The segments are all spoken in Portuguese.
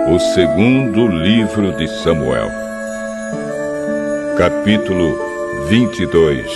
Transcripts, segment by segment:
O segundo livro de Samuel, capítulo 22.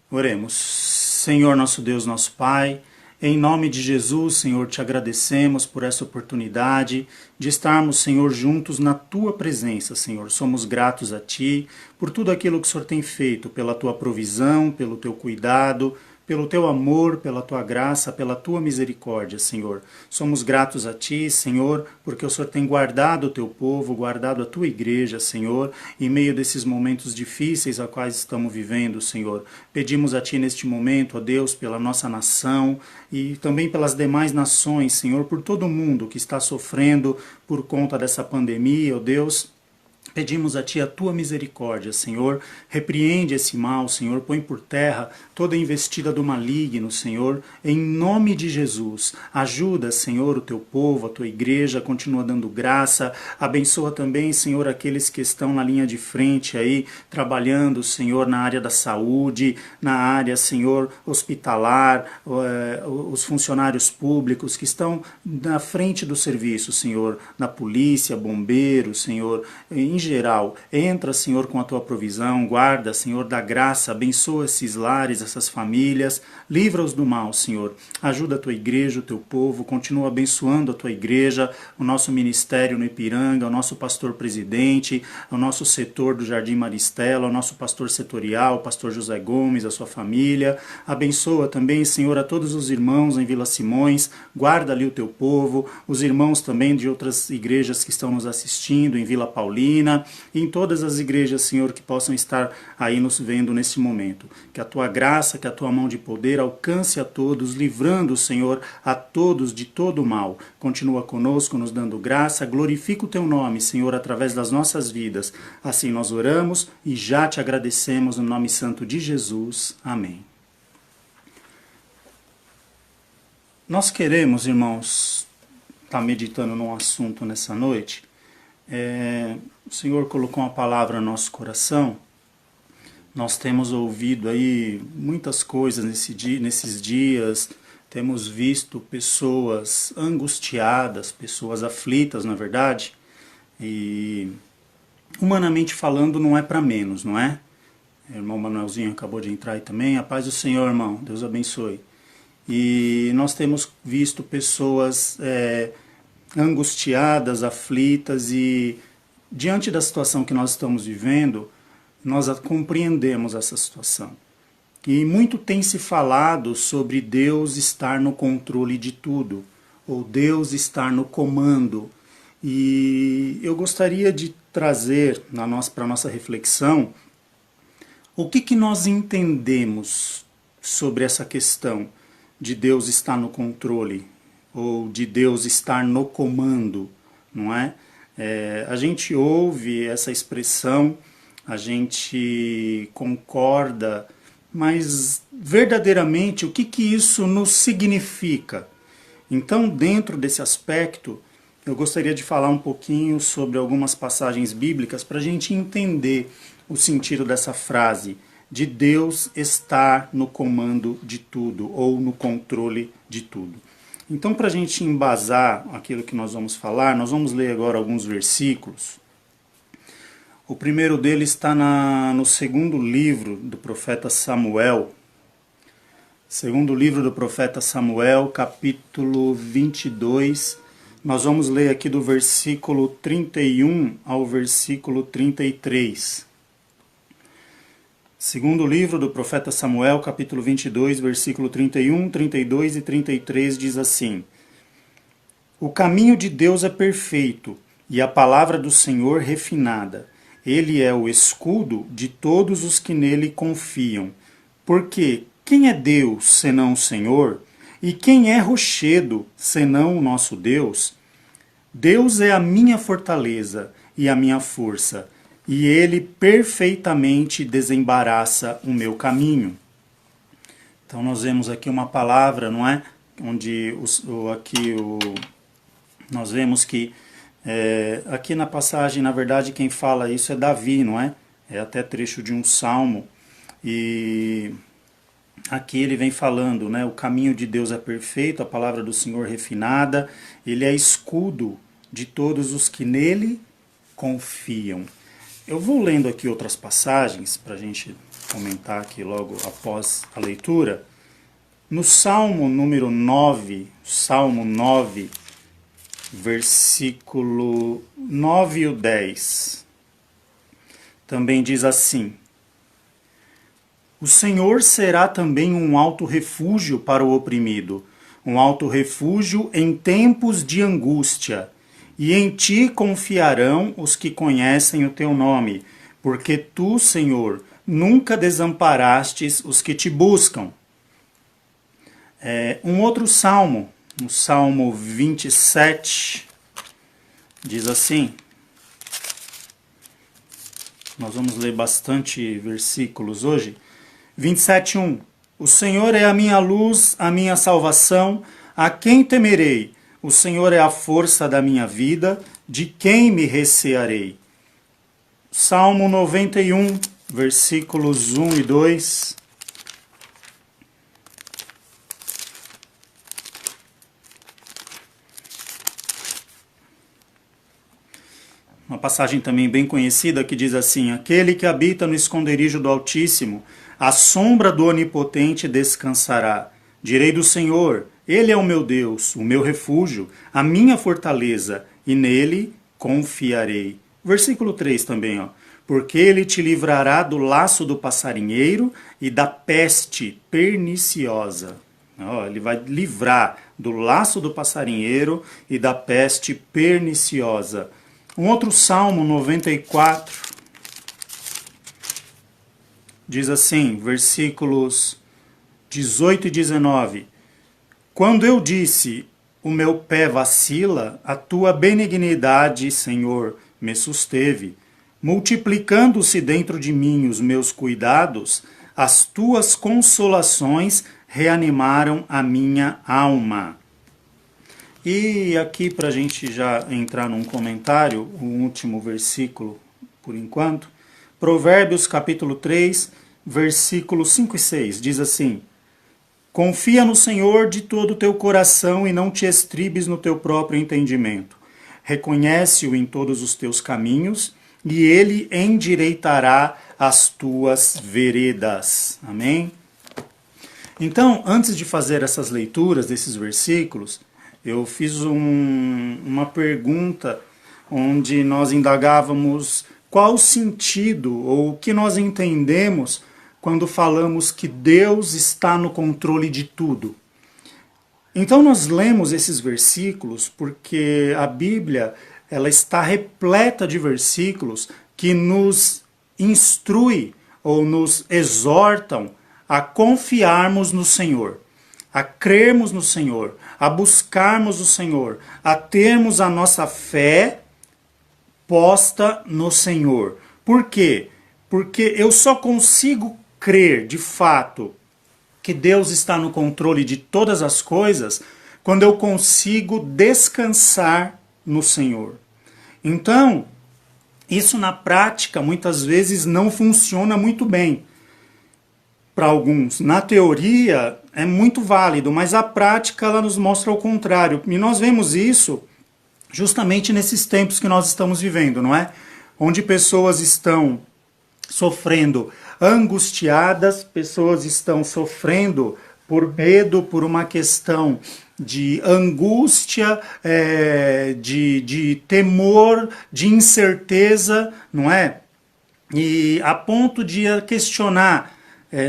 Oremos. Senhor nosso Deus, nosso Pai, em nome de Jesus, Senhor, te agradecemos por essa oportunidade de estarmos, Senhor, juntos na Tua presença, Senhor. Somos gratos a Ti por tudo aquilo que o Senhor tem feito, pela Tua provisão, pelo Teu cuidado, pelo Teu amor, pela Tua graça, pela Tua misericórdia, Senhor. Somos gratos a Ti, Senhor, porque o Senhor tem guardado o Teu povo, guardado a Tua igreja, Senhor, em meio desses momentos difíceis a quais estamos vivendo, Senhor. Pedimos a Ti neste momento, ó Deus, pela nossa nação e também pelas demais nações, Senhor, por todo mundo que está sofrendo por conta dessa pandemia, ó Deus. Pedimos a Ti a Tua misericórdia, Senhor. Repreende esse mal, Senhor. Põe por terra toda investida do maligno, Senhor. Em nome de Jesus. Ajuda, Senhor, o Teu povo, a Tua igreja. Continua dando graça. Abençoa também, Senhor, aqueles que estão na linha de frente aí, trabalhando, Senhor, na área da saúde, na área, Senhor, hospitalar, os funcionários públicos que estão na frente do serviço, Senhor, na polícia, bombeiros, Senhor, em geral. Entra, Senhor, com a Tua provisão, guarda, Senhor, da graça, abençoa esses lares, essas famílias, livra-os do mal, Senhor. Ajuda a Tua igreja, o Teu povo, continua abençoando a Tua igreja, o nosso ministério no Ipiranga, o nosso pastor presidente, o nosso setor do Jardim Maristela, o nosso pastor setorial, o pastor José Gomes, a sua família. Abençoa também, Senhor, a todos os irmãos em Vila Simões, guarda ali o Teu povo, os irmãos também de outras igrejas que estão nos assistindo, em Vila Paulina, e em todas as igrejas, Senhor, que possam estar aí nos vendo nesse momento. Que a Tua graça, que a Tua mão de poder alcance a todos, livrando, Senhor, a todos de todo o mal. Continua conosco, nos dando graça, glorifica o Teu nome, Senhor, através das nossas vidas. Assim nós oramos e já Te agradecemos no nome santo de Jesus. Amém. Nós queremos, irmãos, estar meditando num assunto nessa noite. O Senhor colocou uma palavra no nosso coração. Nós temos ouvido aí muitas coisas nesses dias, temos visto pessoas angustiadas, pessoas aflitas, na verdade, e humanamente falando não é para menos, não é? O irmão Manuelzinho acabou de entrar aí também. A paz do Senhor, irmão, Deus abençoe. E nós temos visto pessoas angustiadas, aflitas, e diante da situação que nós estamos vivendo, nós compreendemos essa situação. E muito tem se falado sobre Deus estar no controle de tudo, ou Deus estar no comando. E eu gostaria de trazer para a nossa reflexão o que nós entendemos sobre essa questão de Deus estar no controle, ou de Deus estar no comando, não é? A gente ouve essa expressão, a gente concorda, mas verdadeiramente o que isso nos significa? Então, dentro desse aspecto, eu gostaria de falar um pouquinho sobre algumas passagens bíblicas para a gente entender o sentido dessa frase, de Deus estar no comando de tudo, ou no controle de tudo. Então, para a gente embasar aquilo que nós vamos falar, nós vamos ler agora alguns versículos. O primeiro deles está no segundo livro do profeta Samuel. Segundo livro do profeta Samuel, capítulo 22. Nós vamos ler aqui do versículo 31 ao versículo 33. Segundo livro do profeta Samuel, capítulo 22, versículo 31, 32 e 33 diz assim: O caminho de Deus é perfeito, e a palavra do Senhor refinada. Ele é o escudo de todos os que nele confiam. Porque quem é Deus, senão o Senhor? E quem é rochedo, senão o nosso Deus? Deus é a minha fortaleza e a minha força, e Ele perfeitamente desembaraça o meu caminho. Então nós vemos aqui uma palavra, não é? Onde nós vemos que aqui na passagem, na verdade, quem fala isso é Davi, não é? É até trecho de um salmo. E aqui ele vem falando, né? O caminho de Deus é perfeito, a palavra do Senhor refinada, ele é escudo de todos os que nele confiam. Eu vou lendo aqui outras passagens para a gente comentar aqui logo após a leitura. No Salmo número 9, Salmo 9, versículo 9 e o 10, também diz assim: o Senhor será também um alto refúgio para o oprimido, um alto refúgio em tempos de angústia. E em ti confiarão os que conhecem o teu nome, porque tu, Senhor, nunca desamparastes os que te buscam. Um outro salmo, o Salmo 27, diz assim. Nós vamos ler bastante versículos hoje. 27:1. O Senhor é a minha luz, a minha salvação, a quem temerei? O Senhor é a força da minha vida, de quem me recearei? Salmo 91, versículos 1 e 2. Uma passagem também bem conhecida que diz assim: aquele que habita no esconderijo do Altíssimo, à sombra do Onipotente descansará. Direi do Senhor, Ele é o meu Deus, o meu refúgio, a minha fortaleza, e nele confiarei. Versículo 3 também, ó. Porque Ele te livrará do laço do passarinheiro e da peste perniciosa. Ó, Ele vai livrar do laço do passarinheiro e da peste perniciosa. Um outro Salmo 94 diz assim, versículos 18 e 19: quando eu disse, o meu pé vacila, a tua benignidade, Senhor, me susteve. Multiplicando-se dentro de mim os meus cuidados, as tuas consolações reanimaram a minha alma. E aqui, para a gente já entrar num comentário, o último versículo, por enquanto, Provérbios capítulo 3, versículos 5 e 6, diz assim: confia no Senhor de todo o teu coração e não te estribes no teu próprio entendimento. Reconhece-o em todos os teus caminhos e ele endireitará as tuas veredas. Amém? Então, antes de fazer essas leituras desses versículos, eu fiz uma pergunta onde nós indagávamos qual o sentido ou o que nós entendemos quando falamos que Deus está no controle de tudo. Então nós lemos esses versículos porque a Bíblia ela está repleta de versículos que nos instrui ou nos exortam a confiarmos no Senhor, a crermos no Senhor, a buscarmos o Senhor, a termos a nossa fé posta no Senhor. Por quê? Porque eu só consigo crer de fato que Deus está no controle de todas as coisas quando eu consigo descansar no Senhor. Então, isso na prática muitas vezes não funciona muito bem para alguns. Na teoria é muito válido, mas a prática ela nos mostra o contrário. E nós vemos isso justamente nesses tempos que nós estamos vivendo, não é? Onde pessoas estão sofrendo angustiadas, pessoas estão sofrendo por medo, por uma questão de angústia, de temor, de incerteza, não é? E a ponto de questionar,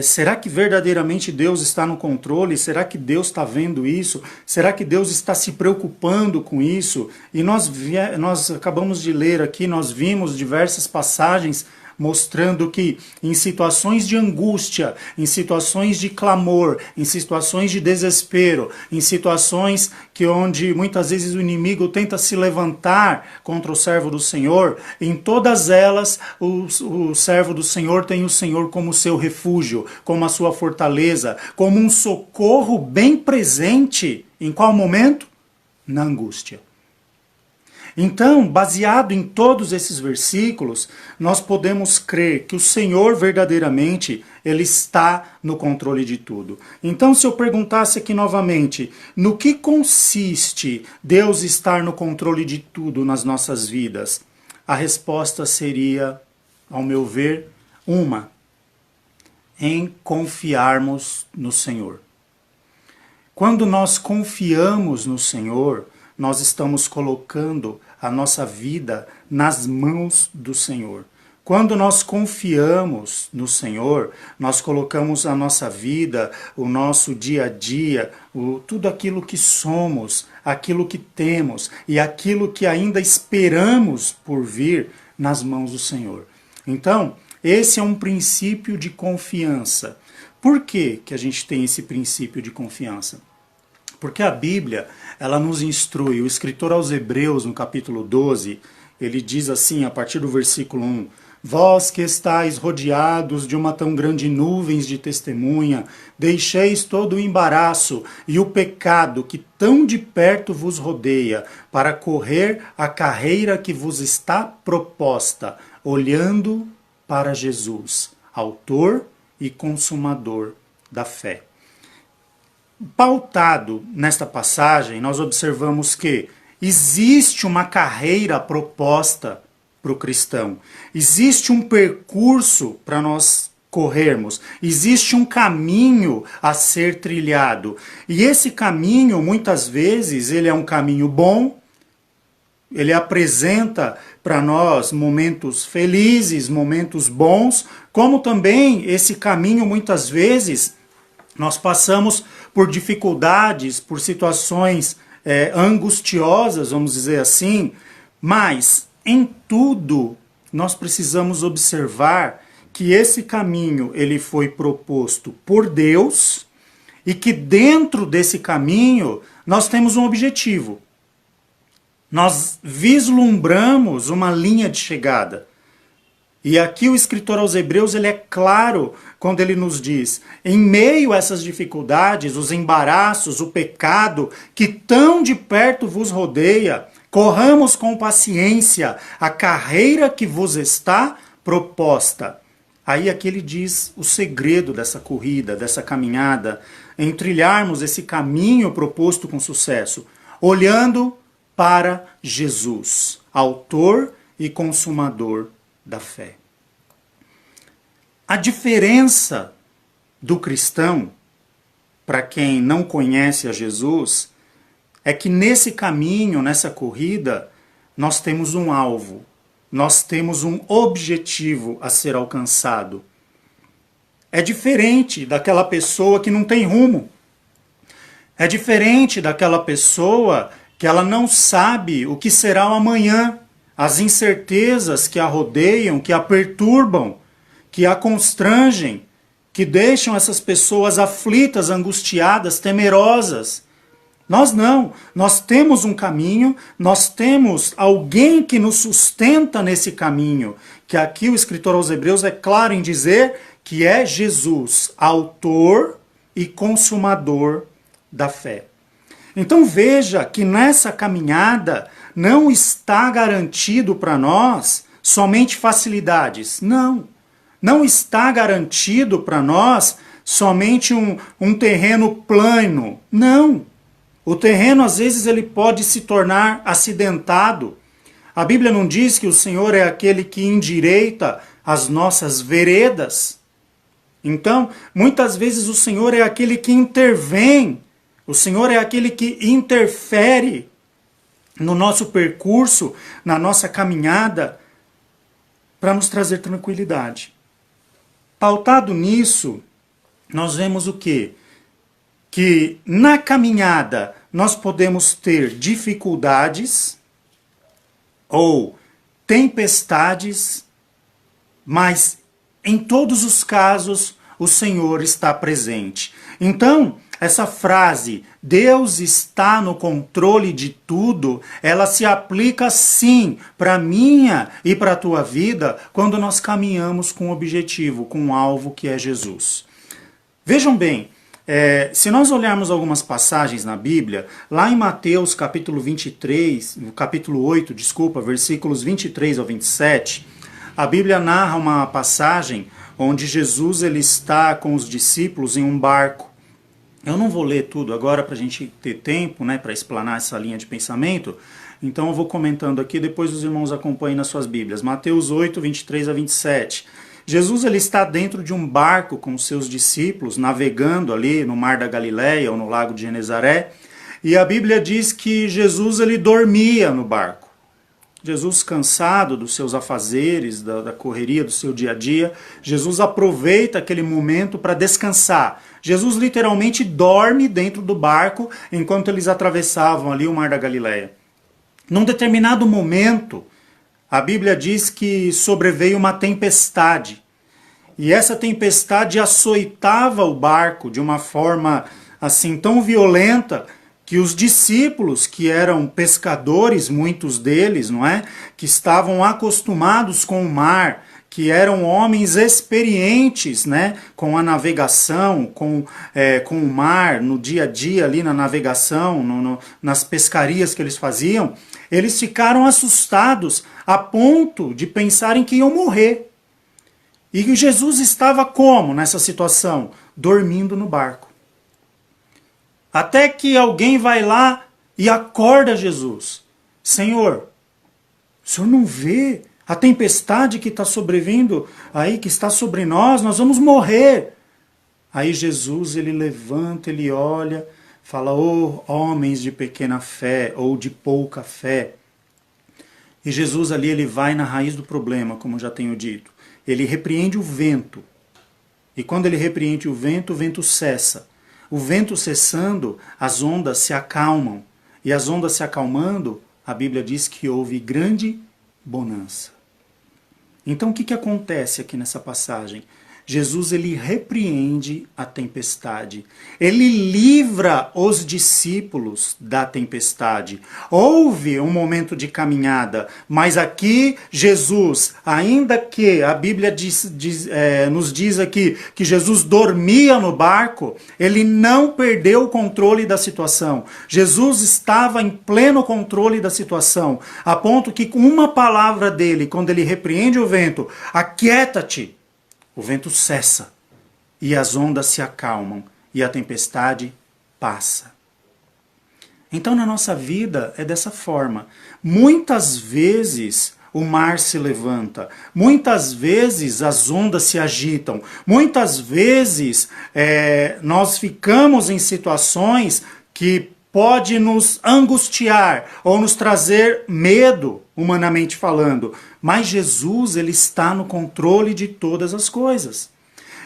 será que verdadeiramente Deus está no controle? Será que Deus está vendo isso? Será que Deus está se preocupando com isso? E nós acabamos de ler aqui, nós vimos diversas passagens mostrando que em situações de angústia, em situações de clamor, em situações de desespero, em situações onde muitas vezes o inimigo tenta se levantar contra o servo do Senhor, em todas elas o servo do Senhor tem o Senhor como seu refúgio, como a sua fortaleza, como um socorro bem presente. Em qual momento? Na angústia. Então, baseado em todos esses versículos, nós podemos crer que o Senhor verdadeiramente, Ele está no controle de tudo. Então, se eu perguntasse aqui novamente, no que consiste Deus estar no controle de tudo nas nossas vidas? A resposta seria, ao meu ver, em confiarmos no Senhor. Quando nós confiamos no Senhor, nós estamos colocando a nossa vida nas mãos do Senhor. Quando nós confiamos no Senhor, nós colocamos a nossa vida, o nosso dia a dia, tudo aquilo que somos, aquilo que temos e aquilo que ainda esperamos por vir nas mãos do Senhor. Então, esse é um princípio de confiança. Por que a gente tem esse princípio de confiança? Porque a Bíblia, ela nos instrui. O escritor aos Hebreus, no capítulo 12, ele diz assim, a partir do versículo 1, vós que estáis rodeados de uma tão grande nuvem de testemunha, deixeis todo o embaraço e o pecado que tão de perto vos rodeia, para correr a carreira que vos está proposta, olhando para Jesus, autor e consumador da fé. Pautado nesta passagem, nós observamos que existe uma carreira proposta para o cristão, existe um percurso para nós corrermos, existe um caminho a ser trilhado. E esse caminho, muitas vezes, ele é um caminho bom, ele apresenta para nós momentos felizes, momentos bons, como também esse caminho, muitas vezes, nós passamos por dificuldades, por situações angustiosas, vamos dizer assim, mas em tudo nós precisamos observar que esse caminho ele foi proposto por Deus e que dentro desse caminho nós temos um objetivo. Nós vislumbramos uma linha de chegada. E aqui o escritor aos Hebreus ele é claro quando ele nos diz, em meio a essas dificuldades, os embaraços, o pecado que tão de perto vos rodeia, corramos com paciência a carreira que vos está proposta. Aí aqui ele diz o segredo dessa corrida, dessa caminhada, em trilharmos esse caminho proposto com sucesso, olhando para Jesus, autor e consumador da fé. A diferença do cristão, para quem não conhece a Jesus, é que nesse caminho, nessa corrida, nós temos um alvo, nós temos um objetivo a ser alcançado. É diferente daquela pessoa que não tem rumo. É diferente daquela pessoa que ela não sabe o que será o amanhã. As incertezas que a rodeiam, que a perturbam, que a constrangem, que deixam essas pessoas aflitas, angustiadas, temerosas. Nós não, nós temos um caminho, nós temos alguém que nos sustenta nesse caminho, que aqui o escritor aos Hebreus é claro em dizer que é Jesus, autor e consumador da fé. Então veja que nessa caminhada não está garantido para nós somente facilidades. Não. Não está garantido para nós somente um terreno plano. Não. O terreno, às vezes, ele pode se tornar acidentado. A Bíblia não diz que o Senhor é aquele que endireita as nossas veredas. Então, muitas vezes o Senhor é aquele que intervém. O Senhor é aquele que interfere no nosso percurso, na nossa caminhada, para nos trazer tranquilidade. Pautado nisso, nós vemos o quê? Que na caminhada nós podemos ter dificuldades ou tempestades, mas em todos os casos o Senhor está presente. Então, essa frase, Deus está no controle de tudo, ela se aplica sim para a minha e para a tua vida quando nós caminhamos com um objetivo, com um alvo que é Jesus. Vejam bem, Se nós olharmos algumas passagens na Bíblia, lá em Mateus capítulo 23, no capítulo 8, desculpa, versículos 23 ao 27, a Bíblia narra uma passagem onde Jesus ele está com os discípulos em um barco. Eu não vou ler tudo agora para a gente ter tempo, né, para explanar essa linha de pensamento, então eu vou comentando aqui, depois os irmãos acompanhem nas suas Bíblias. Mateus 8, 23 a 27. Jesus ele está dentro de um barco com os seus discípulos, navegando ali no mar da Galileia ou no lago de Genezaré, e a Bíblia diz que Jesus ele dormia no barco. Jesus, cansado dos seus afazeres, da correria do seu dia a dia, Jesus aproveita aquele momento para descansar. Jesus literalmente dorme dentro do barco enquanto eles atravessavam ali o mar da Galileia. Num determinado momento, a Bíblia diz que sobreveio uma tempestade. E essa tempestade açoitava o barco de uma forma assim tão violenta que os discípulos, que eram pescadores, muitos deles, não é? Que estavam acostumados com o mar, que eram homens experientes, né? Com a navegação, com o mar, no dia a dia ali na navegação, nas pescarias que eles faziam, eles ficaram assustados a ponto de pensarem que iam morrer. E Jesus estava como nessa situação? Dormindo no barco. Até que alguém vai lá e acorda Jesus. Senhor, o senhor não vê a tempestade que está sobrevindo aí, que está sobre nós? Nós vamos morrer. Aí Jesus, ele levanta, ele olha, fala, ô homens de pequena fé ou de pouca fé. E Jesus ali, ele vai na raiz do problema, como já tenho dito. Ele repreende o vento. E quando ele repreende o vento cessa. O vento cessando, as ondas se acalmam. E as ondas se acalmando, a Bíblia diz que houve grande bonança. Então o que acontece aqui nessa passagem? Jesus ele repreende a tempestade. Ele livra os discípulos da tempestade. Houve um momento de caminhada, mas aqui Jesus, ainda que a Bíblia nos diz aqui que Jesus dormia no barco, ele não perdeu o controle da situação. Jesus estava em pleno controle da situação, a ponto que com uma palavra dele, quando ele repreende o vento, aquieta-te, o vento cessa, e as ondas se acalmam, e a tempestade passa. Então na nossa vida é dessa forma. Muitas vezes o mar se levanta, muitas vezes as ondas se agitam, muitas vezes nós ficamos em situações que pode nos angustiar ou nos trazer medo, humanamente falando. Mas Jesus, ele está no controle de todas as coisas.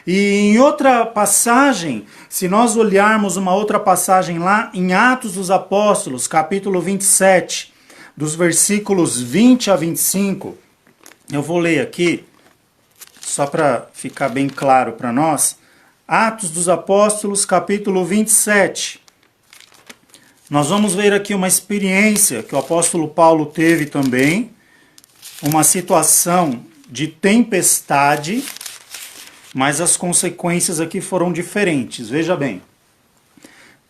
E em outra passagem, se nós olharmos uma outra passagem lá em Atos dos Apóstolos, capítulo 27, dos versículos 20 a 25, eu vou ler aqui, só para ficar bem claro para nós. Atos dos Apóstolos, capítulo 27. Nós vamos ver aqui uma experiência que o apóstolo Paulo teve também, uma situação de tempestade, mas as consequências aqui foram diferentes. Veja bem,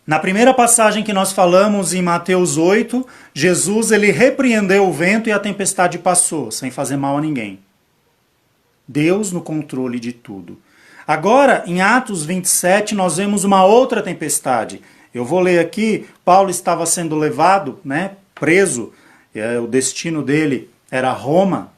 na primeira passagem que nós falamos em Mateus 8, Jesus ele repreendeu o vento e a tempestade passou, sem fazer mal a ninguém. Deus no controle de tudo. Agora, em Atos 27, nós vemos uma outra tempestade. Eu vou ler aqui, Paulo estava sendo levado, preso, o destino dele era Roma,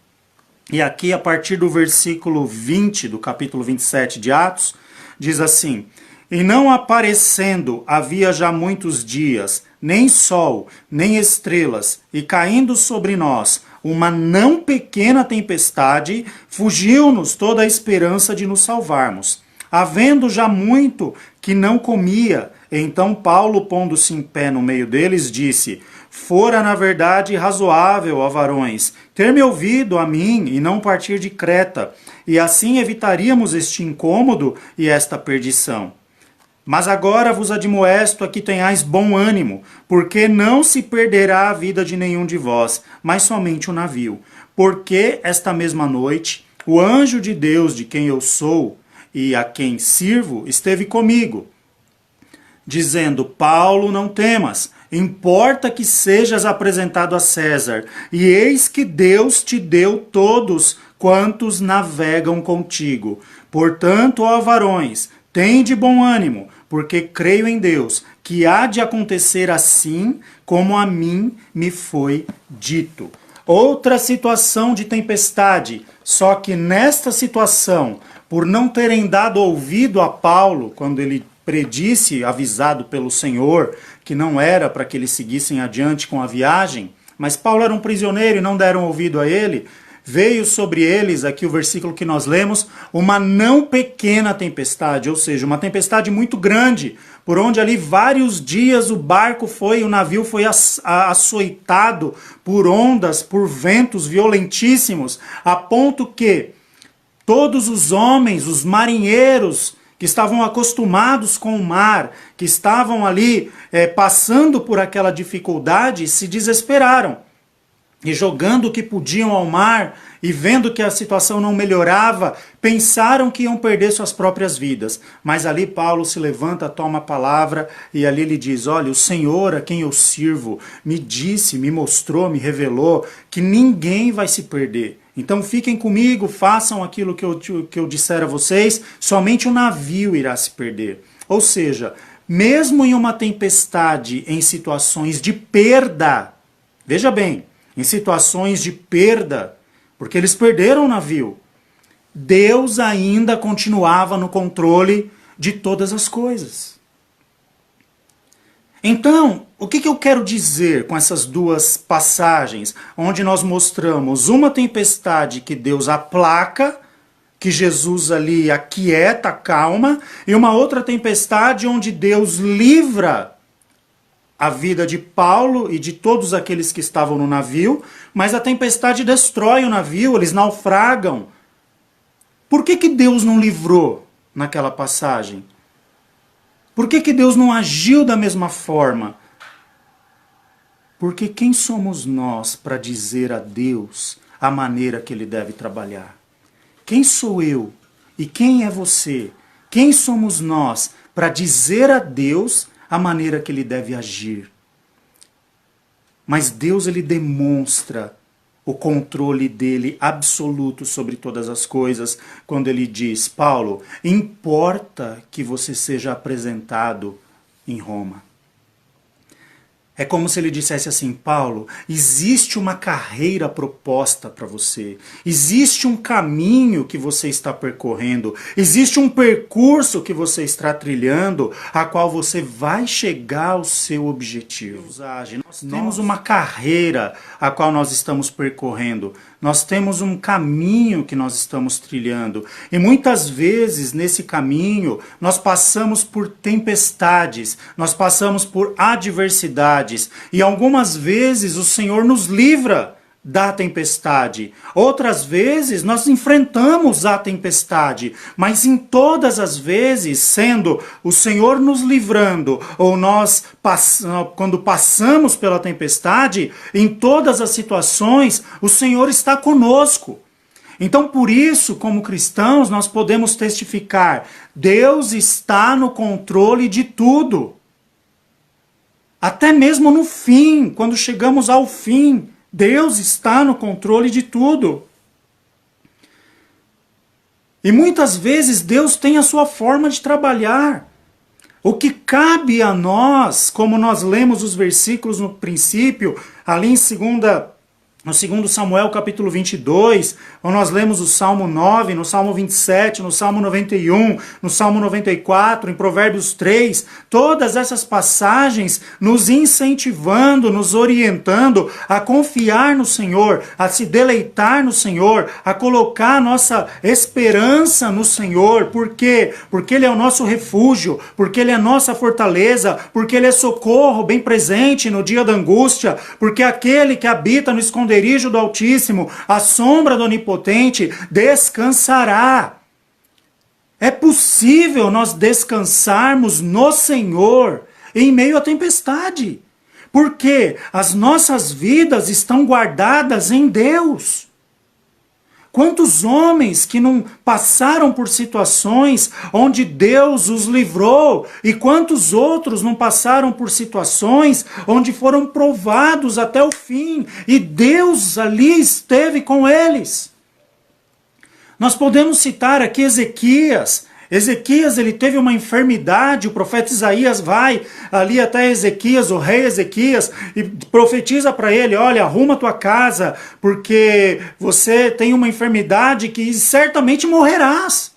e aqui a partir do versículo 20 do capítulo 27 de Atos, diz assim, e não aparecendo havia já muitos dias, nem sol, nem estrelas, e caindo sobre nós uma não pequena tempestade, fugiu-nos toda a esperança de nos salvarmos. Havendo já muito que não comia, então Paulo, pondo-se em pé no meio deles, disse, fora na verdade razoável, ó varões, ter-me ouvido a mim e não partir de Creta, e assim evitaríamos este incômodo e esta perdição. Mas agora vos admoesto a que tenhais bom ânimo, porque não se perderá a vida de nenhum de vós, mas somente o navio. Porque esta mesma noite, o anjo de Deus, de quem eu sou e a quem sirvo, esteve comigo. dizendo: Paulo, não temas, importa que sejas apresentado a César, e eis que Deus te deu todos quantos navegam contigo. Portanto, ó varões, tende bom ânimo, porque creio em Deus, que há de acontecer assim como a mim me foi dito. Outra situação de tempestade, só que nesta situação, por não terem dado ouvido a Paulo, quando ele predisse, avisado pelo Senhor, que não era para que eles seguissem adiante com a viagem, mas Paulo era um prisioneiro e não deram ouvido a ele, veio sobre eles, aqui o versículo que nós lemos, uma não pequena tempestade, ou seja, uma tempestade muito grande, por onde ali vários dias o navio foi açoitado por ondas, por ventos violentíssimos, a ponto que todos os homens, os marinheiros, que estavam acostumados com o mar, que estavam ali passando por aquela dificuldade, se desesperaram. E jogando o que podiam ao mar e vendo que a situação não melhorava, pensaram que iam perder suas próprias vidas. Mas ali Paulo se levanta, toma a palavra e ali ele diz: olha, o Senhor a quem eu sirvo me disse, me mostrou, me revelou que ninguém vai se perder. Então fiquem comigo, façam aquilo que eu disser a vocês, somente o navio irá se perder. Ou seja, mesmo em uma tempestade, em situações de perda, veja bem, em situações de perda, porque eles perderam o navio, Deus ainda continuava no controle de todas as coisas. Então, o que eu quero dizer com essas duas passagens, onde nós mostramos uma tempestade que Deus aplaca, que Jesus ali aquieta, calma, e uma outra tempestade onde Deus livra a vida de Paulo e de todos aqueles que estavam no navio, mas a tempestade destrói o navio, eles naufragam. Por que Deus não livrou naquela passagem? Por que Deus não agiu da mesma forma? Porque quem somos nós para dizer a Deus a maneira que Ele deve trabalhar? Quem sou eu e quem é você? Quem somos nós para dizer a Deus a maneira que Ele deve agir? Mas Deus, Ele demonstra o controle dele absoluto sobre todas as coisas, quando ele diz: Paulo, importa que você seja apresentado em Roma. É como se ele dissesse assim: Paulo, existe uma carreira proposta para você, existe um caminho que você está percorrendo, existe um percurso que você está trilhando, a qual você vai chegar ao seu objetivo. Nós temos uma carreira a qual nós estamos percorrendo, nós temos um caminho que nós estamos trilhando, e muitas vezes nesse caminho nós passamos por tempestades, nós passamos por adversidades, e algumas vezes o Senhor nos livra da tempestade. Outras vezes nós enfrentamos a tempestade, mas em todas as vezes, sendo o Senhor nos livrando, ou nós quando passamos pela tempestade, em todas as situações, o Senhor está conosco. Então, por isso, como cristãos, nós podemos testificar: Deus está no controle de tudo. Até mesmo no fim, quando chegamos ao fim, Deus está no controle de tudo. E muitas vezes Deus tem a sua forma de trabalhar. O que cabe a nós, como nós lemos os versículos no princípio, ali no 2 Samuel capítulo 22, onde nós lemos o Salmo 9, no Salmo 27, no Salmo 91, no Salmo 94, em Provérbios 3, todas essas passagens nos incentivando, nos orientando a confiar no Senhor, a se deleitar no Senhor, a colocar a nossa esperança no Senhor. Por quê? Porque Ele é o nosso refúgio, porque Ele é a nossa fortaleza, porque Ele é socorro bem presente no dia da angústia, porque aquele que habita no esconderijo do Altíssimo, a sombra do Onipotente, descansará. É possível nós descansarmos no Senhor em meio à tempestade, porque as nossas vidas estão guardadas em Deus. Quantos homens que não passaram por situações onde Deus os livrou, e quantos outros não passaram por situações onde foram provados até o fim, e Deus ali esteve com eles. Nós podemos citar aqui Ezequias. Ezequias, ele teve uma enfermidade, o profeta Isaías vai ali até Ezequias, o rei Ezequias, e profetiza para ele: olha, arruma tua casa, porque você tem uma enfermidade que certamente morrerás.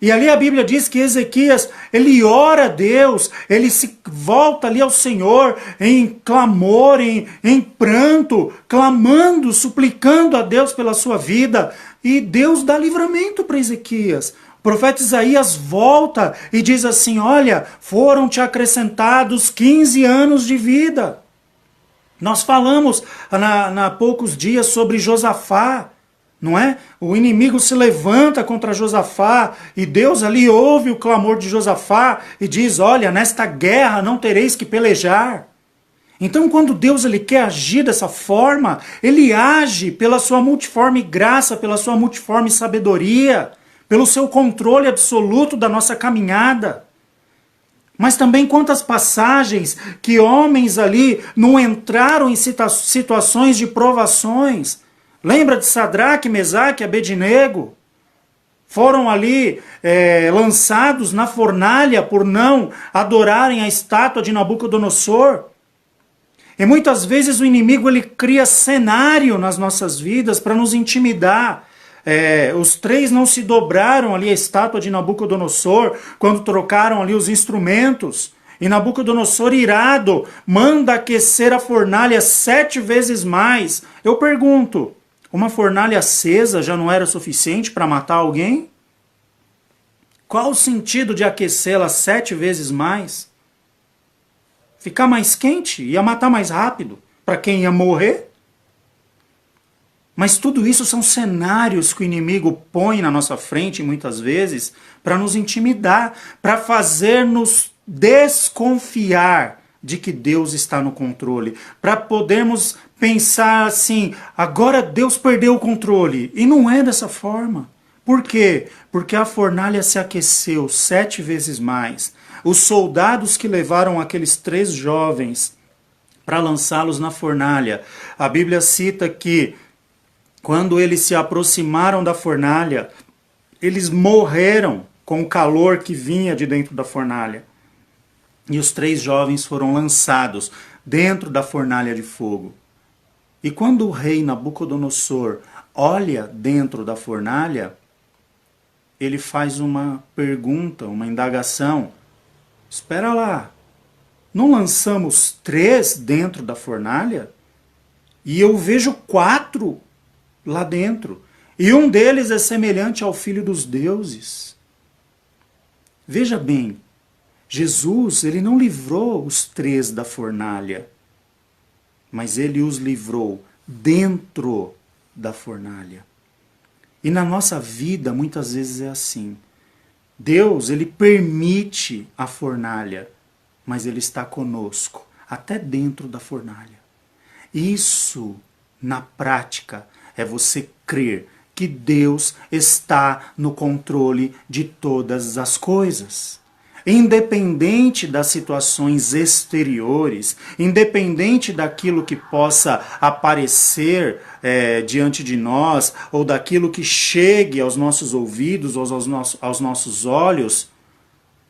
E ali a Bíblia diz que Ezequias, ele ora a Deus, ele se volta ali ao Senhor em clamor, em pranto, clamando, suplicando a Deus pela sua vida, e Deus dá livramento para Ezequias. O profeta Isaías volta e diz assim: olha, foram-te acrescentados 15 anos de vida. Nós falamos há poucos dias sobre Josafá, não é? O inimigo se levanta contra Josafá e Deus ali ouve o clamor de Josafá e diz: olha, nesta guerra não tereis que pelejar. Então, quando Deus ele quer agir dessa forma, ele age pela sua multiforme graça, pela sua multiforme sabedoria, pelo seu controle absoluto da nossa caminhada. Mas também quantas passagens que homens ali não entraram em situações de provações. Lembra de Sadraque, Mesaque e Abednego? Foram ali lançados na fornalha por não adorarem a estátua de Nabucodonosor. E muitas vezes o inimigo ele cria cenário nas nossas vidas para nos intimidar. Os três não se dobraram ali a estátua de Nabucodonosor quando trocaram ali os instrumentos. E Nabucodonosor, irado, manda aquecer a fornalha 7 vezes mais. Eu pergunto, uma fornalha acesa já não era suficiente para matar alguém? Qual o sentido de aquecê-la 7 vezes mais? Ficar mais quente? Ia matar mais rápido para quem ia morrer? Mas tudo isso são cenários que o inimigo põe na nossa frente, muitas vezes, para nos intimidar, para fazer-nos desconfiar de que Deus está no controle, para podermos pensar assim: agora Deus perdeu o controle. E não é dessa forma. Por quê? Porque a fornalha se aqueceu 7 vezes mais. Os soldados que levaram aqueles 3 jovens para lançá-los na fornalha, a Bíblia cita que quando eles se aproximaram da fornalha, eles morreram com o calor que vinha de dentro da fornalha. E os 3 jovens foram lançados dentro da fornalha de fogo. E quando o rei Nabucodonosor olha dentro da fornalha, ele faz uma pergunta, uma indagação. Espera lá, não lançamos 3 dentro da fornalha? E eu vejo 4 lá dentro. E um deles é semelhante ao Filho dos Deuses. Veja bem, Jesus, ele não livrou os 3 da fornalha, mas ele os livrou dentro da fornalha. E na nossa vida, muitas vezes é assim. Deus, ele permite a fornalha, mas ele está conosco, até dentro da fornalha. Isso, na prática, é você crer que Deus está no controle de todas as coisas. Independente das situações exteriores, independente daquilo que possa aparecer diante de nós, ou daquilo que chegue aos nossos ouvidos ou aos nossos olhos,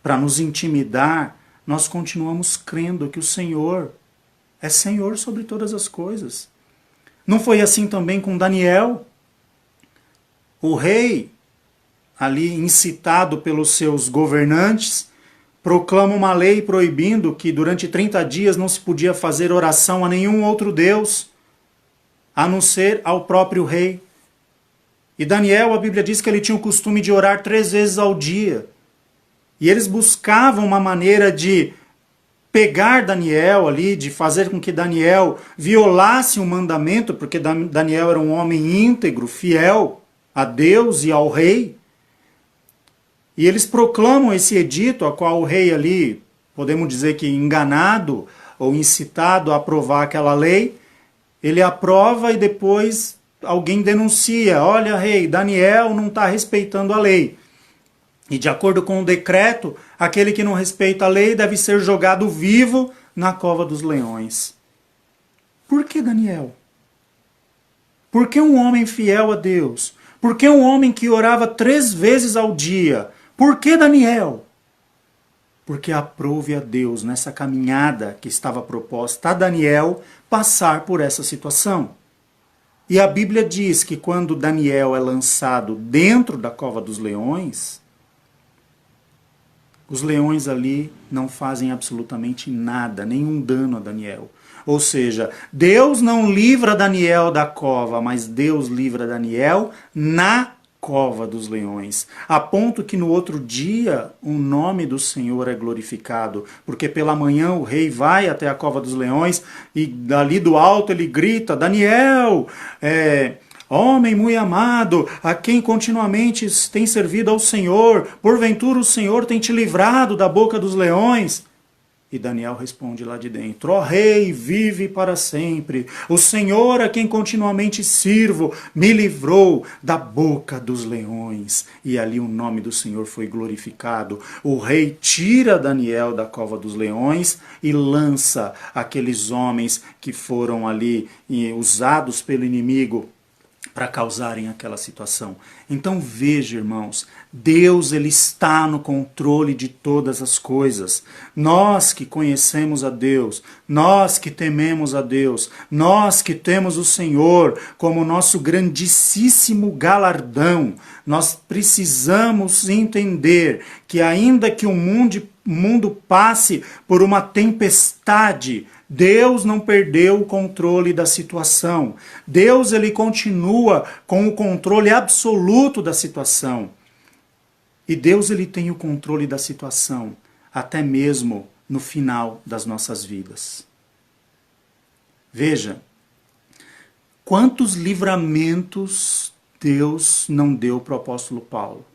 para nos intimidar, nós continuamos crendo que o Senhor é Senhor sobre todas as coisas. Não foi assim também com Daniel? O rei, ali incitado pelos seus governantes, proclama uma lei proibindo que durante 30 dias não se podia fazer oração a nenhum outro Deus, a não ser ao próprio rei. E Daniel, a Bíblia diz que ele tinha o costume de orar 3 vezes ao dia. E eles buscavam uma maneira de pegar Daniel ali, de fazer com que Daniel violasse um mandamento, porque Daniel era um homem íntegro, fiel a Deus e ao rei. E eles proclamam esse edito, a qual o rei ali, podemos dizer que enganado ou incitado a aprovar aquela lei, ele aprova e depois alguém denuncia, olha, rei, Daniel não está respeitando a lei. E de acordo com o decreto, aquele que não respeita a lei deve ser jogado vivo na cova dos leões. Por que Daniel? Por que um homem fiel a Deus? Por que um homem que orava 3 vezes ao dia? Por que Daniel? Porque aprove a Deus nessa caminhada que estava proposta a Daniel passar por essa situação. E a Bíblia diz que quando Daniel é lançado dentro da cova dos leões, os leões ali não fazem absolutamente nada, nenhum dano a Daniel. Ou seja, Deus não livra Daniel da cova, mas Deus livra Daniel na cova dos leões. A ponto que no outro dia o nome do Senhor é glorificado. Porque pela manhã o rei vai até a cova dos leões e dali do alto ele grita, Daniel, homem muito amado, a quem continuamente tem servido ao Senhor, porventura o Senhor tem te livrado da boca dos leões? E Daniel responde lá de dentro, ó rei, vive para sempre, o Senhor a quem continuamente sirvo, me livrou da boca dos leões. E ali o nome do Senhor foi glorificado. O rei tira Daniel da cova dos leões e lança aqueles homens que foram ali usados pelo inimigo para causarem aquela situação. Então veja, irmãos, Deus ele está no controle de todas as coisas. Nós que conhecemos a Deus, nós que tememos a Deus, nós que temos o Senhor como nosso grandíssimo galardão, nós precisamos entender que ainda que o mundo passe por uma tempestade, Deus não perdeu o controle da situação. Deus ele continua com o controle absoluto da situação. E Deus ele tem o controle da situação até mesmo no final das nossas vidas. Veja, quantos livramentos Deus não deu para o apóstolo Paulo.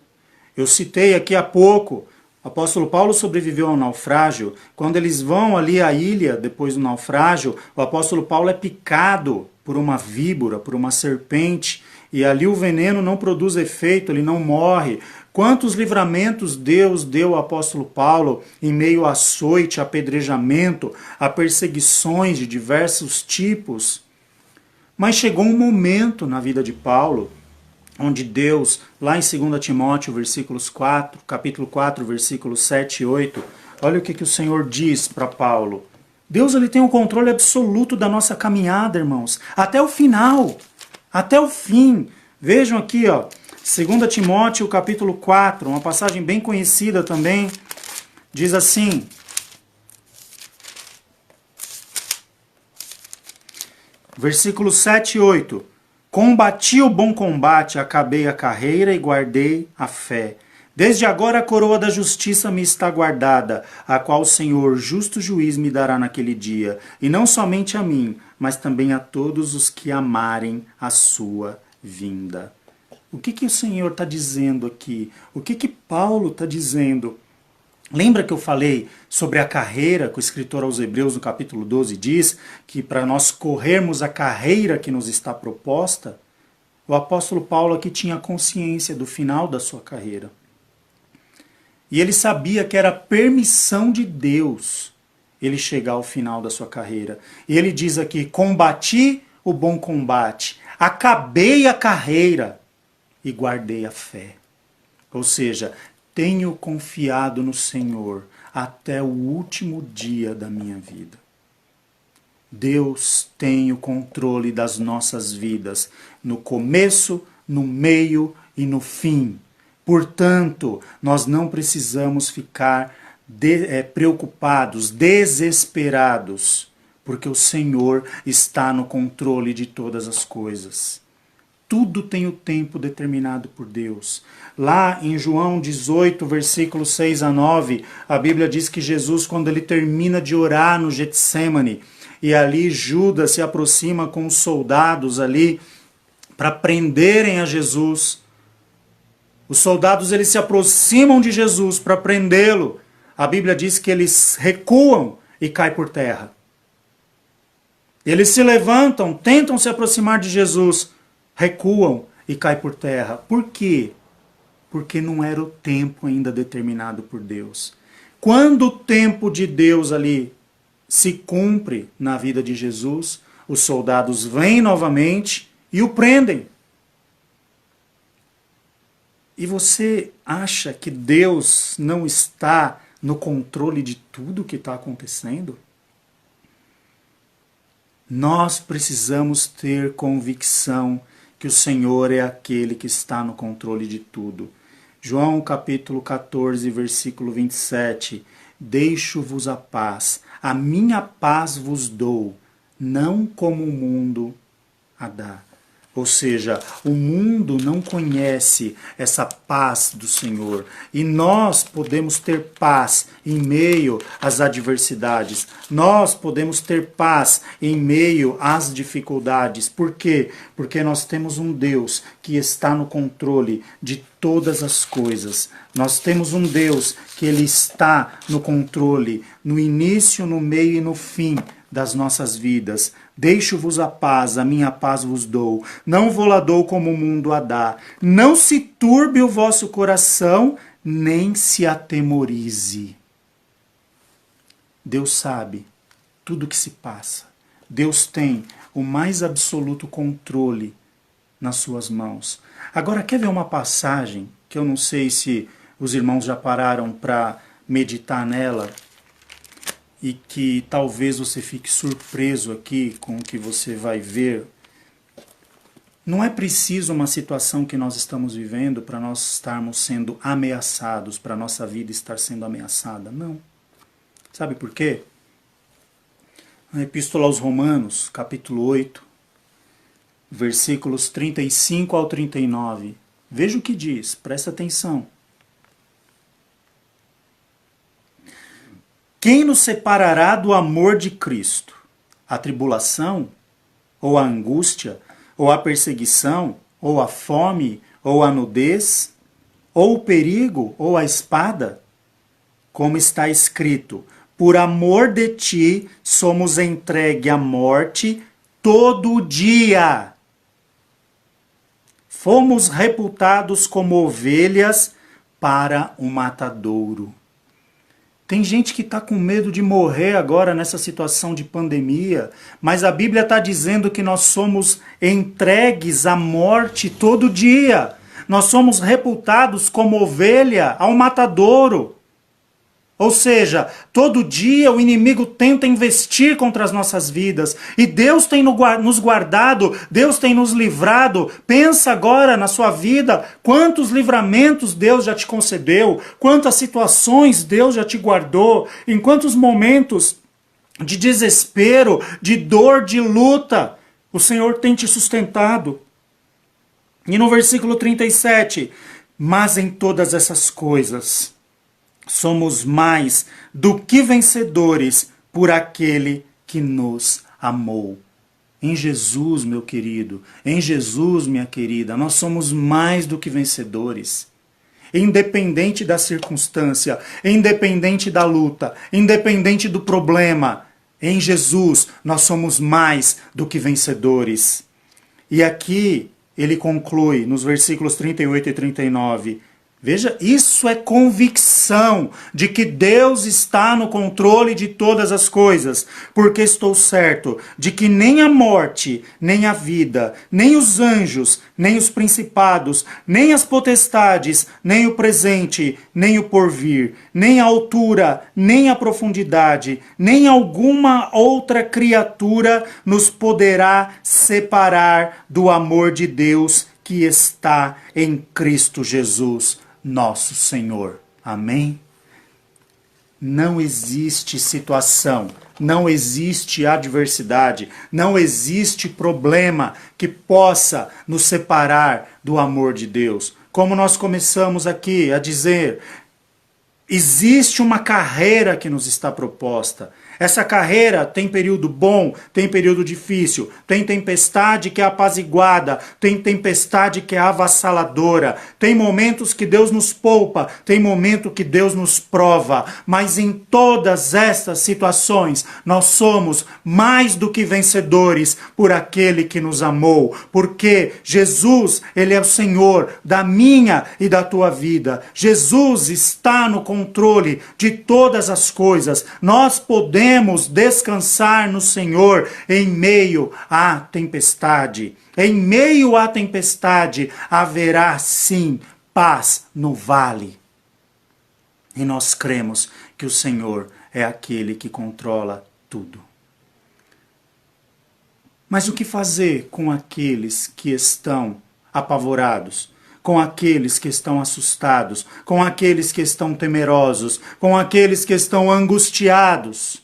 Eu citei aqui há pouco, o apóstolo Paulo sobreviveu ao naufrágio. Quando eles vão ali à ilha, depois do naufrágio, o apóstolo Paulo é picado por uma víbora, por uma serpente, e ali o veneno não produz efeito, ele não morre. Quantos livramentos Deus deu ao apóstolo Paulo em meio a açoite, apedrejamento, a perseguições de diversos tipos. Mas chegou um momento na vida de Paulo onde Deus, lá em 2 Timóteo, capítulo 4, versículos 7 e 8, olha o que o Senhor diz para Paulo. Deus ele tem o controle absoluto da nossa caminhada, irmãos, até o final, até o fim. Vejam aqui, 2 Timóteo, capítulo 4, uma passagem bem conhecida também, diz assim, versículos 7 e 8, combati o bom combate, acabei a carreira e guardei a fé. Desde agora a coroa da justiça me está guardada, a qual o Senhor, justo juiz, me dará naquele dia. E não somente a mim, mas também a todos os que amarem a sua vinda. O que o Senhor está dizendo aqui? O que Paulo está dizendo? Lembra que eu falei sobre a carreira, que o escritor aos Hebreus, no capítulo 12, diz que para nós corrermos a carreira que nos está proposta, o apóstolo Paulo aqui tinha consciência do final da sua carreira. E ele sabia que era permissão de Deus ele chegar ao final da sua carreira. E ele diz aqui, combati o bom combate, acabei a carreira e guardei a fé. Ou seja, tenho confiado no Senhor até o último dia da minha vida. Deus tem o controle das nossas vidas, no começo, no meio e no fim. Portanto, nós não precisamos ficar preocupados, desesperados, porque o Senhor está no controle de todas as coisas. Tudo tem o tempo determinado por Deus. Lá em João 18, versículos 6 a 9, a Bíblia diz que Jesus, quando ele termina de orar no Getsêmani, e ali Judas se aproxima com os soldados ali para prenderem a Jesus. Os soldados eles se aproximam de Jesus para prendê-lo. A Bíblia diz que eles recuam e caem por terra. Eles se levantam, tentam se aproximar de Jesus, recuam e caem por terra. Por quê? Porque não era o tempo ainda determinado por Deus. Quando o tempo de Deus ali se cumpre na vida de Jesus, os soldados vêm novamente e o prendem. E você acha que Deus não está no controle de tudo que está acontecendo? Nós precisamos ter convicção que o Senhor é aquele que está no controle de tudo. João capítulo 14, versículo 27. Deixo-vos a paz, a minha paz vos dou, não como o mundo a dá. Ou seja, o mundo não conhece essa paz do Senhor. E nós podemos ter paz em meio às adversidades. Nós podemos ter paz em meio às dificuldades. Por quê? Porque nós temos um Deus que está no controle de todas as coisas. Nós temos um Deus que Ele está no controle, no início, no meio e no fim das nossas vidas. Deixo-vos a paz, a minha paz vos dou. Não vou-la dou como o mundo a dá. Não se turbe o vosso coração, nem se atemorize. Deus sabe tudo o que se passa. Deus tem o mais absoluto controle nas suas mãos. Agora, quer ver uma passagem que eu não sei se os irmãos já pararam para meditar nela, e que talvez você fique surpreso aqui com o que você vai ver. Não é preciso uma situação que nós estamos vivendo para nós estarmos sendo ameaçados, para a nossa vida estar sendo ameaçada. Não. Sabe por quê? Na Epístola aos Romanos, capítulo 8, versículos 35 ao 39. Veja o que diz, presta atenção. Quem nos separará do amor de Cristo? A tribulação? Ou a angústia? Ou a perseguição? Ou a fome? Ou a nudez? Ou o perigo? Ou a espada? Como está escrito, por amor de ti somos entregue à morte todo dia. Fomos reputados como ovelhas para o matadouro. Tem gente que está com medo de morrer agora nessa situação de pandemia, mas a Bíblia está dizendo que nós somos entregues à morte todo dia. Nós somos reputados como ovelha ao matadouro. Ou seja, todo dia o inimigo tenta investir contra as nossas vidas. E Deus tem nos guardado, Deus tem nos livrado. Pensa agora na sua vida, quantos livramentos Deus já te concedeu, quantas situações Deus já te guardou, em quantos momentos de desespero, de dor, de luta, o Senhor tem te sustentado. E no versículo 37, mas em todas essas coisas somos mais do que vencedores por aquele que nos amou. Em Jesus, meu querido, em Jesus, minha querida, nós somos mais do que vencedores. Independente da circunstância, independente da luta, independente do problema, em Jesus nós somos mais do que vencedores. E aqui ele conclui nos versículos 38 e 39. Veja, isso é convicção de que Deus está no controle de todas as coisas, porque estou certo de que nem a morte, nem a vida, nem os anjos, nem os principados, nem as potestades, nem o presente, nem o porvir, nem a altura, nem a profundidade, nem alguma outra criatura nos poderá separar do amor de Deus que está em Cristo Jesus, nosso Senhor. Amém? Não existe situação, não existe adversidade, não existe problema que possa nos separar do amor de Deus. Como nós começamos aqui a dizer, existe uma carreira que nos está proposta. Essa carreira tem período bom, tem período difícil, tem tempestade que é apaziguada, tem tempestade que é avassaladora, tem momentos que Deus nos poupa, tem momento que Deus nos prova, mas em todas essas situações nós somos mais do que vencedores por aquele que nos amou, porque Jesus, Ele é o Senhor da minha e da tua vida. Jesus está no controle de todas as coisas. Nós podemos descansar no Senhor em meio à tempestade. Em meio à tempestade haverá sim paz no vale. E nós cremos que o Senhor é aquele que controla tudo. Mas o que fazer com aqueles que estão apavorados? Com aqueles que estão assustados? Com aqueles que estão temerosos? Com aqueles que estão angustiados?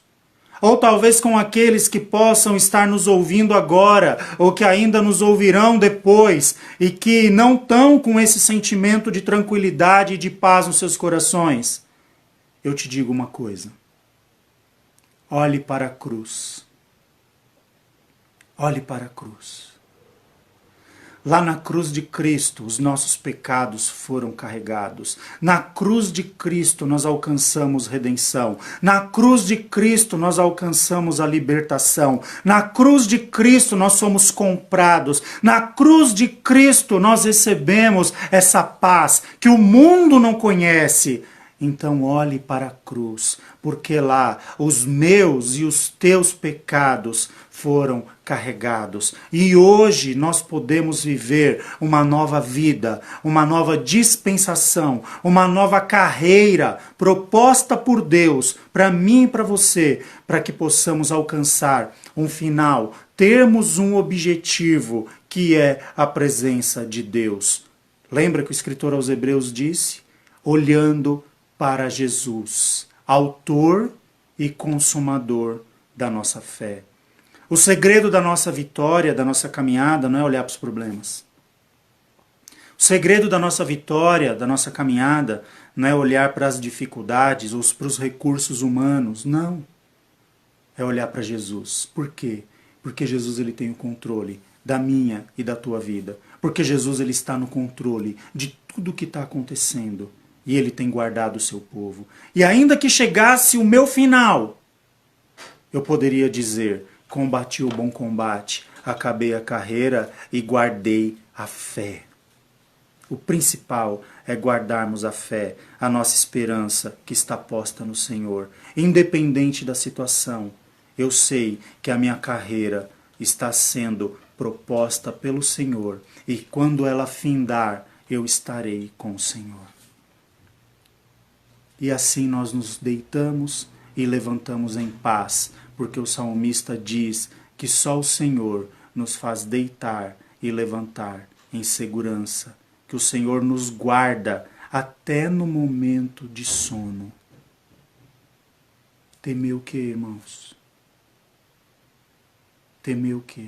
Ou talvez com aqueles que possam estar nos ouvindo agora, ou que ainda nos ouvirão depois, e que não estão com esse sentimento de tranquilidade e de paz nos seus corações. Eu te digo uma coisa. Olhe para a cruz. Olhe para a cruz. Lá na cruz de Cristo, os nossos pecados foram carregados. Na cruz de Cristo, nós alcançamos redenção. Na cruz de Cristo, nós alcançamos a libertação. Na cruz de Cristo, nós somos comprados. Na cruz de Cristo, nós recebemos essa paz que o mundo não conhece. Então olhe para a cruz, porque lá os meus e os teus pecados foram carregados. E hoje nós podemos viver uma nova vida, uma nova dispensação, uma nova carreira proposta por Deus para mim e para você, para que possamos alcançar um final, termos um objetivo que é a presença de Deus. Lembra que o escritor aos Hebreus disse? Olhando para Jesus, autor e consumador da nossa fé. O segredo da nossa vitória, da nossa caminhada, não é olhar para os problemas. O segredo da nossa vitória, da nossa caminhada, não é olhar para as dificuldades ou para os recursos humanos, não. É olhar para Jesus. Por quê? Porque Jesus ele tem o controle da minha e da tua vida. Porque Jesus ele está no controle de tudo o que está acontecendo. E Ele tem guardado o seu povo. E ainda que chegasse o meu final, eu poderia dizer, combati o bom combate, acabei a carreira e guardei a fé. O principal é guardarmos a fé, a nossa esperança que está posta no Senhor. Independente da situação, eu sei que a minha carreira está sendo proposta pelo Senhor. E quando ela findar, eu estarei com o Senhor. E assim nós nos deitamos e levantamos em paz, porque o salmista diz que só o Senhor nos faz deitar e levantar em segurança, que o Senhor nos guarda até no momento de sono. Temer o quê, irmãos? Temer o quê?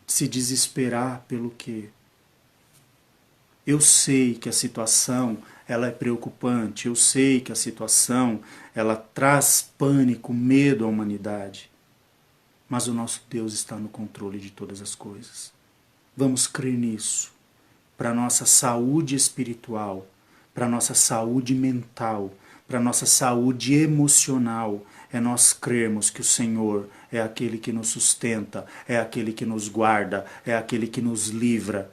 Se desesperar pelo quê? Eu sei que a situação ela é preocupante, eu sei que a situação ela traz pânico, medo à humanidade. Mas o nosso Deus está no controle de todas as coisas. Vamos crer nisso, para a nossa saúde espiritual, para a nossa saúde mental, para a nossa saúde emocional, é nós crermos que o Senhor é aquele que nos sustenta, é aquele que nos guarda, é aquele que nos livra.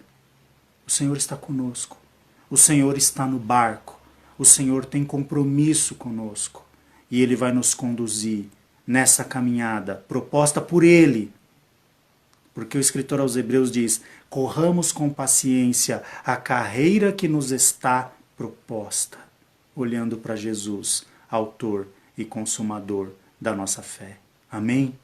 O Senhor está conosco. O Senhor está no barco. O Senhor tem compromisso conosco. E Ele vai nos conduzir nessa caminhada proposta por Ele. Porque o escritor aos Hebreus diz, corramos com paciência a carreira que nos está proposta, olhando para Jesus, autor e consumador da nossa fé. Amém?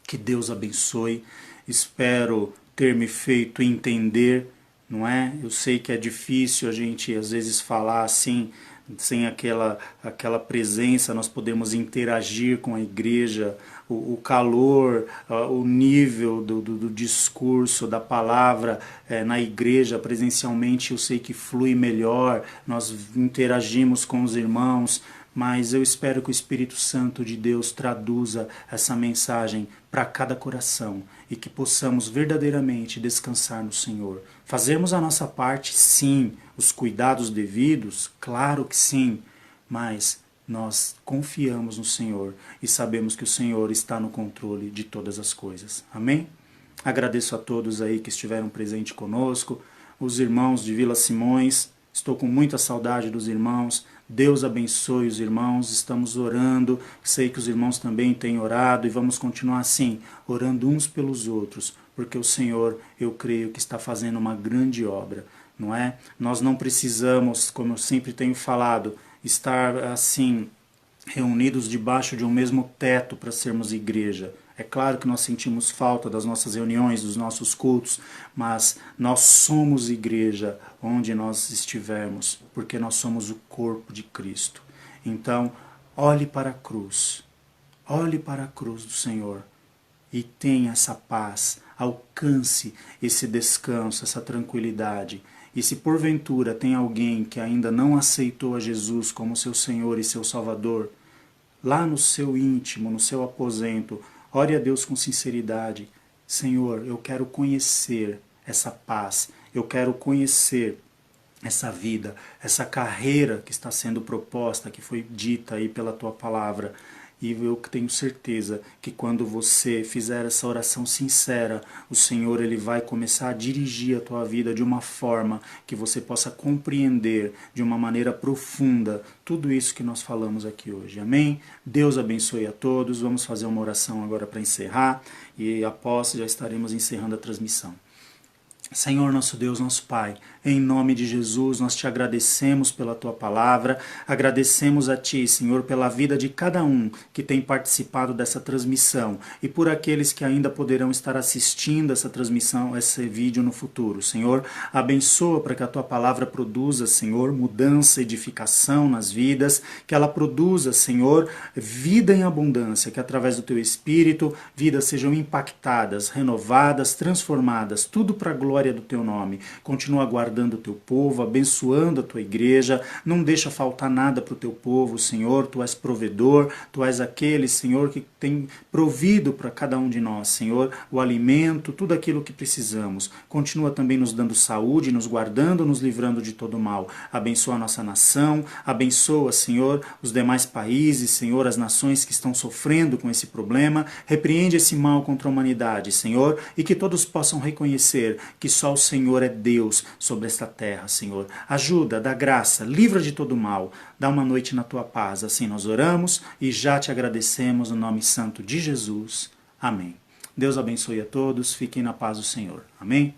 Que Deus abençoe. Espero ter me feito entender, não é? Eu sei que é difícil a gente às vezes falar assim, sem aquela presença, nós podemos interagir com a igreja, o calor, o nível do discurso, da palavra na igreja, presencialmente eu sei que flui melhor, nós interagimos com os irmãos, mas eu espero que o Espírito Santo de Deus traduza essa mensagem para cada coração e que possamos verdadeiramente descansar no Senhor. Fazermos a nossa parte, sim, os cuidados devidos, claro que sim, mas nós confiamos no Senhor e sabemos que o Senhor está no controle de todas as coisas. Amém? Agradeço a todos aí que estiveram presentes conosco, os irmãos de Vila Simões, estou com muita saudade dos irmãos. Deus abençoe os irmãos, estamos orando, sei que os irmãos também têm orado e vamos continuar assim, orando uns pelos outros, porque o Senhor, eu creio que está fazendo uma grande obra, não é? Nós não precisamos, como eu sempre tenho falado, estar assim, reunidos debaixo de um mesmo teto para sermos igreja. É claro que nós sentimos falta das nossas reuniões, dos nossos cultos, mas nós somos igreja onde nós estivermos, porque nós somos o corpo de Cristo. Então, olhe para a cruz do Senhor e tenha essa paz, alcance esse descanso, essa tranquilidade. E se porventura tem alguém que ainda não aceitou a Jesus como seu Senhor e seu Salvador, lá no seu íntimo, no seu aposento, ore a Deus com sinceridade. Senhor, eu quero conhecer essa paz, eu quero conhecer essa vida, essa carreira que está sendo proposta, que foi dita aí pela tua palavra. E eu tenho certeza que quando você fizer essa oração sincera, o Senhor ele vai começar a dirigir a tua vida de uma forma que você possa compreender de uma maneira profunda tudo isso que nós falamos aqui hoje. Amém? Deus abençoe a todos. Vamos fazer uma oração agora para encerrar e após já estaremos encerrando a transmissão. Senhor, nosso Deus, nosso Pai, em nome de Jesus, nós te agradecemos pela Tua palavra, agradecemos a Ti, Senhor, pela vida de cada um que tem participado dessa transmissão e por aqueles que ainda poderão estar assistindo essa transmissão, esse vídeo no futuro. Senhor, abençoa para que a Tua palavra produza, Senhor, mudança, edificação nas vidas, que ela produza, Senhor, vida em abundância, que através do Teu Espírito, vidas sejam impactadas, renovadas, transformadas, tudo para a glória do teu nome. Continua guardando o teu povo, abençoando a tua igreja, não deixa faltar nada para o teu povo, Senhor. Tu és provedor, tu és aquele, Senhor, que tem provido para cada um de nós, Senhor, o alimento, tudo aquilo que precisamos. Continua também nos dando saúde, nos guardando, nos livrando de todo mal. Abençoa a nossa nação, abençoa, Senhor, os demais países, Senhor, as nações que estão sofrendo com esse problema. Repreende esse mal contra a humanidade, Senhor, e que todos possam reconhecer que só o Senhor é Deus sobre esta terra, Senhor. Ajuda, dá graça, livra de todo mal, dá uma noite na tua paz. Assim nós oramos e já te agradecemos no nome santo de Jesus. Amém. Deus abençoe a todos, fiquem na paz do Senhor. Amém.